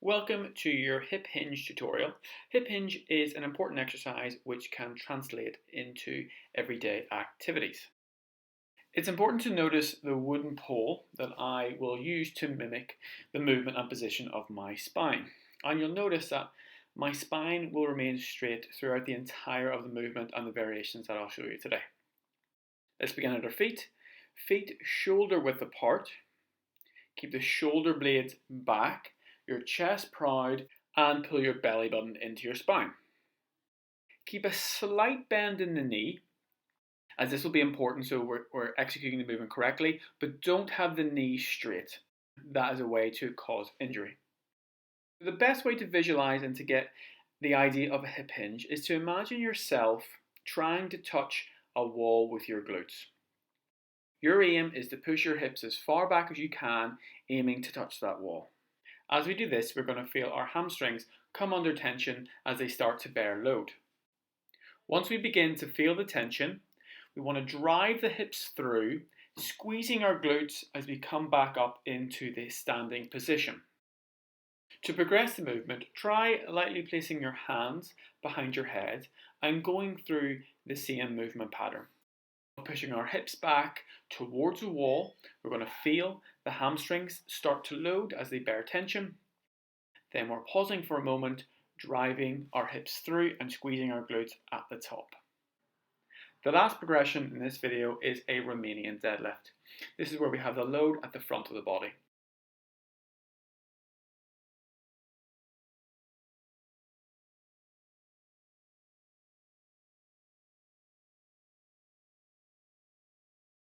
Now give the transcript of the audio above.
Welcome to your hip hinge tutorial. Hip hinge is an important exercise which can translate into everyday activities. It's important to notice the wooden pole that I will use to mimic the movement and position of my spine. And you'll notice that my spine will remain straight throughout the entire of the movement and the variations that I'll show you today. Let's begin at our feet. Feet shoulder width apart. Keep the shoulder blades back, your chest proud, and pull your belly button into your spine. Keep a slight bend in the knee, as this will be important so we're executing the movement correctly, but don't have the knee straight. That is a way to cause injury. The best way to visualize and to get the idea of a hip hinge is to imagine yourself trying to touch a wall with your glutes. Your aim is to push your hips as far back as you can, aiming to touch that wall. As we do this, we're going to feel our hamstrings come under tension as they start to bear load. Once we begin to feel the tension, we want to drive the hips through, squeezing our glutes as we come back up into the standing position. To progress the movement, try lightly placing your hands behind your head and going through the same movement pattern. Pushing our hips back towards the wall, we're going to feel the hamstrings start to load as they bear tension. Then we're pausing for a moment, driving our hips through and squeezing our glutes at the top. The last progression in this video is a Romanian deadlift. This is where we have the load at the front of the body.